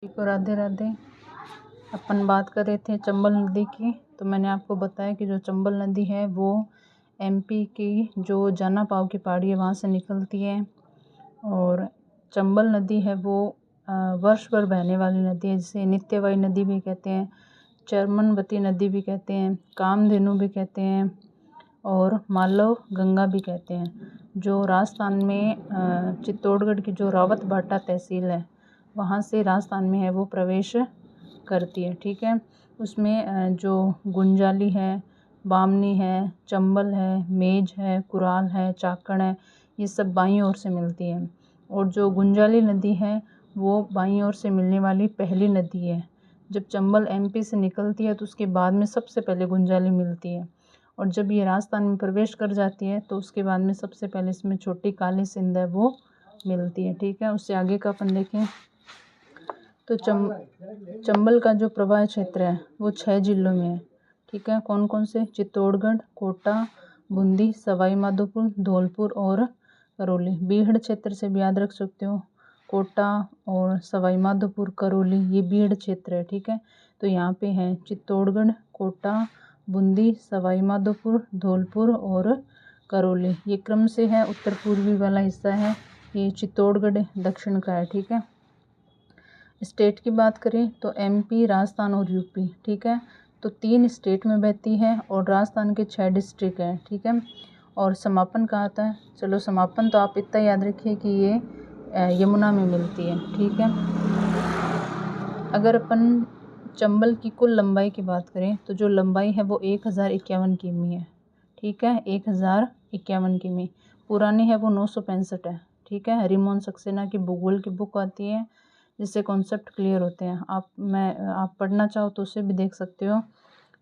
को राधे राधे। अपन बात कर रहे थे चंबल नदी की। तो मैंने आपको बताया कि जो चंबल नदी है वो एमपी की जो जाना पाव की पहाड़ी है वहाँ से निकलती है। और चंबल नदी है वो वर्ष भर बहने वाली नदी है, जिसे नित्यवाई नदी भी कहते हैं, चरमनवती नदी भी कहते हैं, कामधेनु भी कहते हैं और मालव गंगा भी कहते हैं। जो राजस्थान में चित्तौड़गढ़ की जो रावत भाटा तहसील है वहाँ से राजस्थान में है वो प्रवेश करती है। ठीक है, उसमें जो गुंजाली है, बामनी है, चंबल है, मेज है, कुराल है, चाकण है, ये सब बाईं ओर से मिलती है। और जो गुंजाली नदी है वो बाईं ओर से मिलने वाली पहली नदी है। जब चंबल एमपी से निकलती है तो उसके बाद में सबसे पहले गुंजाली मिलती है। और जब ये राजस्थान में प्रवेश कर जाती है तो उसके बाद में सबसे पहले इसमें छोटी काली सिंध है वो मिलती है। ठीक है, उससे आगे का अपन देखें तो चंबल का जो प्रवाह क्षेत्र है वो 6 जिलों में है। ठीक है, कौन कौन से? चित्तौड़गढ़, कोटा, बूंदी, सवाई माधोपुर, धौलपुर और करौली। बीहड़ क्षेत्र से भी याद रख सकते हो, कोटा और सवाई माधोपुर, करौली, ये बीहड़ क्षेत्र है। ठीक है, तो यहाँ पे है चित्तौड़गढ़, कोटा, बूंदी, सवाई माधोपुर, धौलपुर और करौली। ये क्रम से है। उत्तर पूर्वी वाला हिस्सा है ये चित्तौड़गढ़ दक्षिण का है। ठीक है, स्टेट की बात करें तो एमपी, राजस्थान और यूपी। ठीक है, तो 3 स्टेट में बहती है और राजस्थान के 6 डिस्ट्रिक्ट हैं। ठीक है, और समापन कहाँ आता है? चलो समापन तो आप इतना याद रखिए कि ये यमुना में मिलती है। ठीक है, अगर अपन चंबल की कुल लंबाई की बात करें तो जो लंबाई है वो 1051 किमी है। ठीक है, 1051 किमी। पुरानी है वो 965 है। ठीक है, हरिमोहन सक्सेना की भूगोल की बुक आती है जिससे कॉन्सेप्ट क्लियर होते हैं। आप पढ़ना चाहो तो उसे भी देख सकते हो।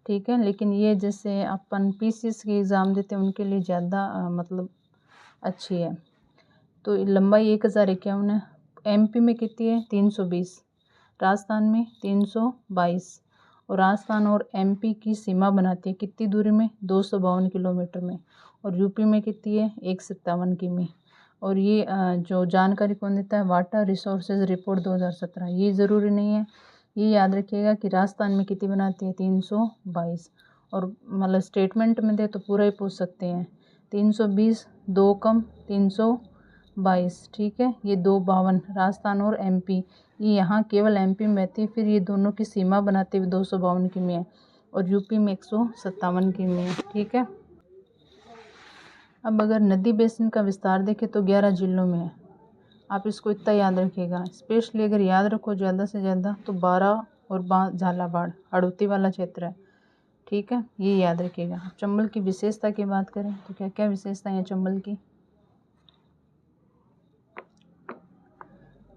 ठीक है, लेकिन ये जैसे अपन पीसीएस के एग्ज़ाम देते हैं उनके लिए ज़्यादा मतलब अच्छी है। तो लंबाई 1051 है। एमपी में कितनी है? 320। राजस्थान में 322। और राजस्थान और एमपी की सीमा बनाती है कितनी दूरी में? 252 किलोमीटर में। और यूपी में कितनी है? 157 किमी। और ये जो जानकारी कौन देता है? Water resources report 2017। ये ज़रूरी नहीं है, ये याद रखिएगा कि राजस्थान में कितनी बनाती है? 322। और मतलब स्टेटमेंट में दे तो पूरा ही पूछ सकते हैं। 320 2 कम 322। ठीक है, ये 252 राजस्थान और एमपी, ये यहाँ केवल एमपी में बहती है। फिर ये दोनों की सीमा बनाते हुए 252 किमी है और यूपी में 157 किमी है। ठीक है, अब अगर नदी बेसिन का विस्तार देखें तो 11 जिलों में है। आप इसको इतना याद रखिएगा, स्पेशली अगर याद रखो ज़्यादा से ज़्यादा तो 12 और झालावाड़ हड़ौती वाला क्षेत्र है। ठीक है, ये याद रखिएगा। चंबल की विशेषता की बात करें तो क्या क्या विशेषता है चंबल की?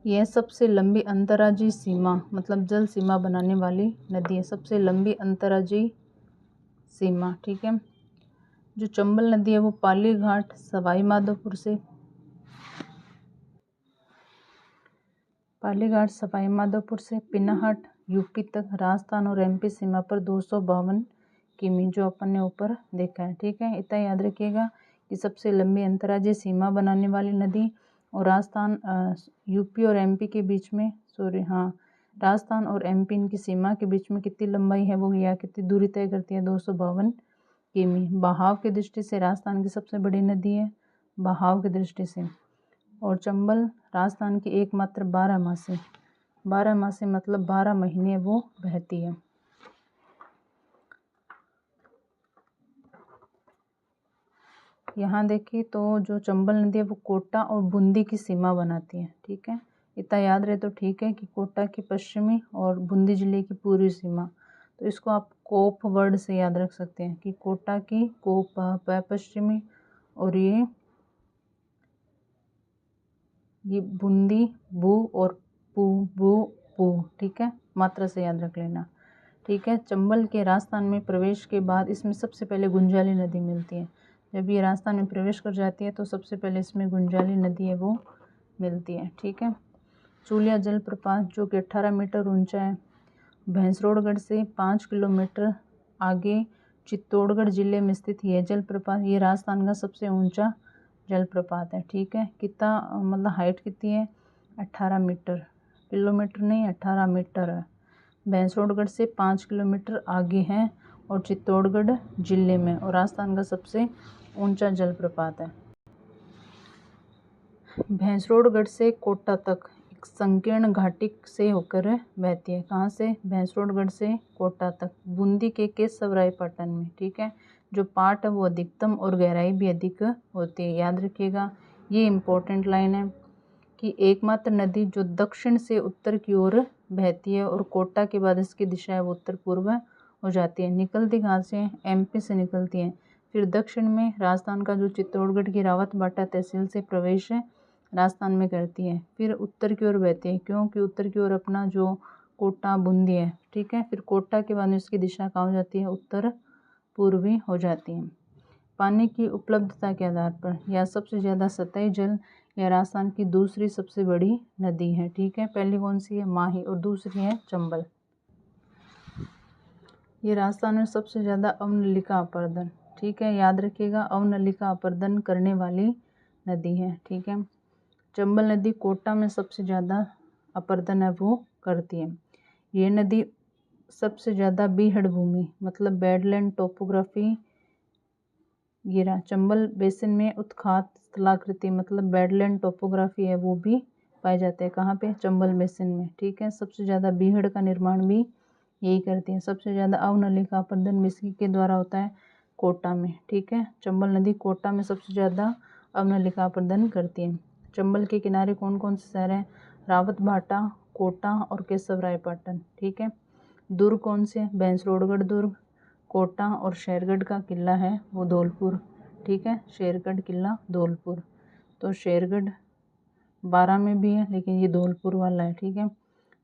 यह सबसे लंबी अंतर्राज्यीय सीमा मतलब जल सीमा बनाने वाली नदी है, सबसे लंबी अंतर्राज्यीय सीमा। ठीक है, जो चंबल नदी है वो पाली घाट सवाई माधोपुर से पिनाहट यूपी तक राजस्थान और एमपी सीमा पर 252 किमी जो अपन ने ऊपर देखा है। ठीक है, इतना याद रखिएगा कि सबसे लंबी अंतर्राज्यीय सीमा बनाने वाली नदी। और राजस्थान यूपी और एमपी के बीच में राजस्थान और एमपी इनकी सीमा के बीच में कितनी लंबाई है वो या कितनी दूरी तय करती है? 252 किमी। बहाव की दृष्टि से राजस्थान की सबसे बड़ी नदी है, बहाव की दृष्टि से। और चंबल राजस्थान की एकमात्र 12 मासी मतलब 12 महीने वो बहती है। यहाँ देखिए तो जो चंबल नदी है वो कोटा और बूंदी की सीमा बनाती है। ठीक है, इतना याद रहे तो ठीक है कि कोटा की पश्चिमी और बूंदी जिले की पूर्वी सीमा। तो इसको आप कोप वर्ड से याद रख सकते हैं कि कोटा की कोप पश्चिमी और ये बूंदी बू और पू। ठीक है, मात्रा से याद रख लेना। ठीक है, चंबल के राजस्थान में प्रवेश के बाद इसमें सबसे पहले गुंजाली नदी मिलती है। जब ये राजस्थान में प्रवेश कर जाती है तो सबसे पहले इसमें गुंजाली नदी है वो मिलती है। ठीक है, चूलिया जलप्रपात जो कि 18 मीटर ऊंचा है, भैंसरोडगढ़ से 5 किलोमीटर आगे चित्तौड़गढ़ जिले में स्थित यह जलप्रपात ये राजस्थान का सबसे ऊंचा जलप्रपात है। ठीक है, कितना मतलब हाइट कितनी है? 18 मीटर। किलोमीटर नहीं 18 मीटर है। भैंसरोडगढ़ से 5 किलोमीटर आगे है और चित्तौड़गढ़ जिले में, और राजस्थान का सबसे ऊंचा जलप्रपात है। भैंसरोडगढ़ से कोटा तक एक संकीर्ण घाटी से होकर बहती है। कहाँ से? भैंसरोडगढ़ से कोटा तक, बूंदी के केशवरायपाटन में। ठीक है, जो पाट है वो अधिकतम और गहराई भी अधिक होती है। याद रखिएगा, ये इम्पोर्टेंट लाइन है कि एकमात्र नदी जो दक्षिण से उत्तर की ओर बहती है और कोटा के बाद इसकी दिशा है वो उत्तर पूर्व हो जाती है। निकलती कहाँ से? एमपी से निकलती है। फिर दक्षिण में राजस्थान का जो चित्तौड़गढ़ की रावतबाटा तहसील से प्रवेश है राजस्थान में करती है। फिर उत्तर की ओर बहती है, क्योंकि उत्तर की ओर अपना जो कोटा बूंदी है। ठीक है, फिर कोटा के बाद इसकी दिशा कहाँ हो जाती है? उत्तर पूर्वी हो जाती है। पानी की उपलब्धता के आधार पर यह सबसे ज़्यादा सतही जल यह राजस्थान की दूसरी सबसे बड़ी नदी है। ठीक है, पहली कौन सी है? माही, और दूसरी है चंबल। ये राजस्थान में सबसे ज़्यादा अवनलिका अपर्दन, ठीक है, याद रखिएगा, अवनलिका अपर्दन करने वाली नदी है। ठीक है, चंबल नदी कोटा में सबसे ज़्यादा अपर्दन है वो करती है। ये नदी सबसे ज़्यादा बीहड़ भूमि मतलब बेडलैंड टोपोग्राफी, ये रहा चंबल बेसिन में उत्खात स्थलाकृति मतलब बेडलैंड टोपोग्राफी है वो भी पाए जाते हैं। कहाँ पे? चंबल बेसिन में। ठीक है, सबसे ज़्यादा बीहड़ का निर्माण भी यही करती है। सबसे ज़्यादा अवनलिका अपर्दन किसके के द्वारा होता है? कोटा में। ठीक है, चंबल नदी कोटा में सबसे ज़्यादा अवनलिका अपर्दन करती है। चंबल के किनारे कौन कौन से शहर हैं? रावतभाटा, कोटा और केशवरायपाटन। ठीक है, दुर्ग कौन से? भैंसरोडगढ़ दुर्ग, कोटा, और शेरगढ़ का किला है वो धौलपुर। ठीक है, शेरगढ़ किला धौलपुर। तो शेरगढ़ 12 में भी है लेकिन ये धौलपुर वाला है। ठीक है,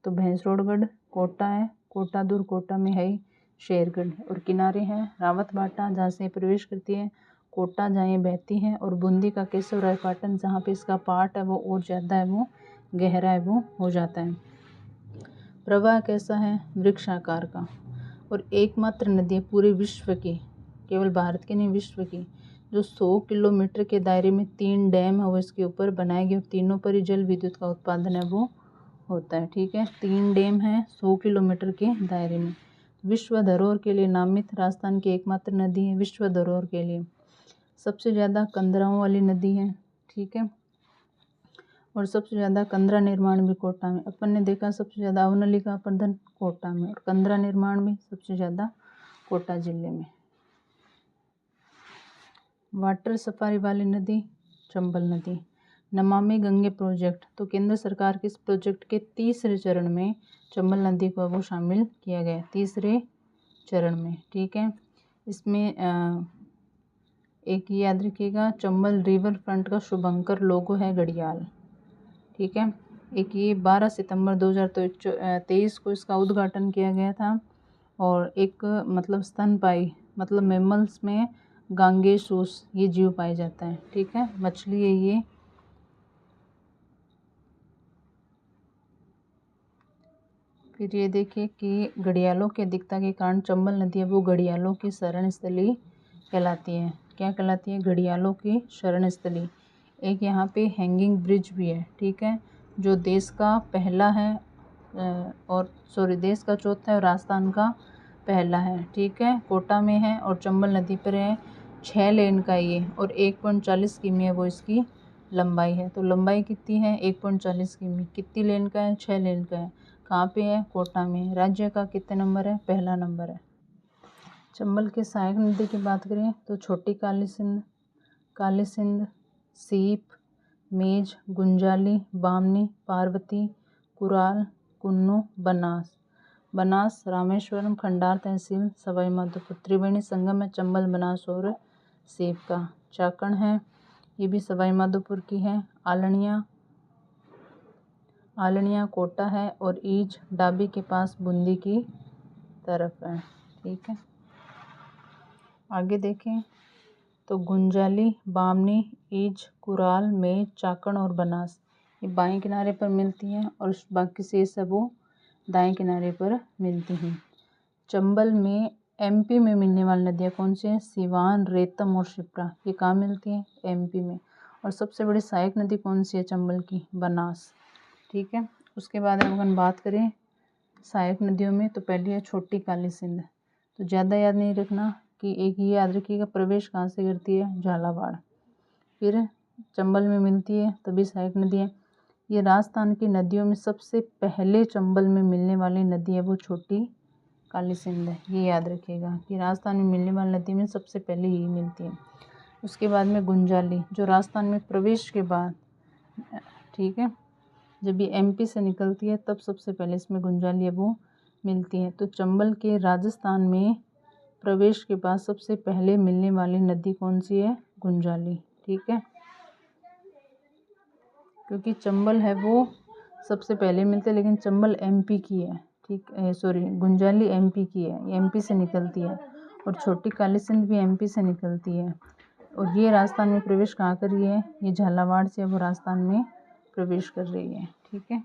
तो भैंसरोडगढ़ कोटा है, कोटा दुर्ग कोटा में है ही, शेरगढ़, और किनारे हैं रावतभाटा जहाँ से प्रवेश करती है, कोटा जहाँ ये बहती है, और बूंदी का केशवरायपाटन जहाँ पे इसका पार्ट है वो और ज़्यादा है वो गहरा है वो हो जाता है। प्रवाह कैसा है? वृक्षाकार का, और एकमात्र नदी है पूरे विश्व की, केवल भारत की नहीं विश्व की, जो 100 किलोमीटर के दायरे में 3 डैम है वो इसके ऊपर बनाए गए और तीनों पर ही जल विद्युत का उत्पादन है वो होता है। ठीक है, 3 डैम हैं 100 किलोमीटर के दायरे में। विश्व धरोहर के लिए नामित राजस्थान की एकमात्र नदी है विश्व धरोहर के लिए। सबसे ज़्यादा कंदराओं वाली नदी है। ठीक है, और सबसे ज़्यादा कंदरा निर्माण भी कोटा में। अपन ने देखा सबसे ज़्यादा अवनलिका अपर्दन कोटा में, और कंदरा निर्माण भी सबसे ज़्यादा कोटा जिले में। वाटर सफारी वाली नदी चंबल नदी। नमामि गंगे प्रोजेक्ट, तो केंद्र सरकार के इस प्रोजेक्ट के तीसरे चरण में चंबल नदी को वो शामिल किया गया तीसरे चरण में। ठीक है, इसमें एक याद रखिएगा, चंबल रिवर फ्रंट का शुभंकर लोगो है घड़ियाल। ठीक है, एक ये 12 सितंबर 2023 को इसका उद्घाटन किया गया था, और एक मतलब स्तनपायी मतलब मैमल्स में गांगेसूस ये जीव पाया जाता है। ठीक है, मछली है ये। फिर ये देखिए कि घड़ियालों की अधिकता के कारण चंबल नदी है वो घड़ियालों की शरण स्थली कहलाती है। क्या कहलाती है? घड़ियालों की शरण स्थली। एक यहाँ पे हैंगिंग ब्रिज भी है। ठीक है, जो देश का पहला है और देश का चौथा है और राजस्थान का पहला है। ठीक है, कोटा में है और चंबल नदी पर है। 6 लेन का ये, और 1.40 किमी है वो इसकी लंबाई है। तो लंबाई कितनी है? 1.40 किमी। कितनी लेन का है? 6 लेन का है। कहाँ पे है? कोटा में। राज्य का कितने नंबर है? पहला नंबर है। चंबल के सहायक नदी की बात करें तो छोटी काली सिंध, सीप, मेज, गुंजाली, बामनी, पार्वती, कुराल, कुन्नू, बनास, रामेश्वरम, खंडार तहसील, सवाई माधोपुर। त्रिवेणी संगम है चंबल, बनास और सीप का। चाकण है, ये भी सवाई माधोपुर की है। आलनिया कोटा है, और ईज डाबी के पास बूंदी की तरफ है। ठीक है, आगे देखें तो गुंजाली, बामनी, ईज, कुराल, मेज, चाकण और बनास ये बाएं किनारे पर मिलती हैं, और बाकी शेष है वो दाएं किनारे पर मिलती हैं। चंबल में एमपी में मिलने वाली नदियाँ कौन सी हैं? सिवान, रेतम और शिप्रा। ये कहाँ मिलती हैं? एमपी में। और सबसे बड़ी सहायक नदी कौन सी है चंबल की? बनास। ठीक है, उसके बाद अगर बात करें सहायक नदियों में, तो पहली है छोटी काली सिंध। तो ज़्यादा याद नहीं रखना कि एक ये याद रखिएगा प्रवेश कहाँ से करती है, झालावाड़, फिर चंबल में मिलती है, तभी सहायक नदी है। ये राजस्थान की नदियों में सबसे पहले चंबल में मिलने वाली नदी है वो छोटी काली सिंध है। ये याद रखिएगा कि राजस्थान में मिलने वाली नदी में सबसे पहले यही मिलती है। उसके बाद में गुंजाली, जो राजस्थान में प्रवेश के बाद, ठीक है, जब ये एमपी से निकलती है तब सबसे पहले इसमें गुंजाली है वो मिलती है। तो चंबल के राजस्थान में प्रवेश के बाद सबसे पहले मिलने वाली नदी कौन सी है, गुंजाली, ठीक है, क्योंकि चंबल है वो सबसे पहले मिलते हैं, लेकिन चंबल एमपी की है, ठीक है, सॉरी गुंजाली एमपी की है, ये एमपी से निकलती है। और छोटी काली सिंध भी एमपी से निकलती है। और ये राजस्थान में प्रवेश कहाँ कर रही है, ये झालावाड़ से वो राजस्थान में प्रवेश कर रही है, ठीक है।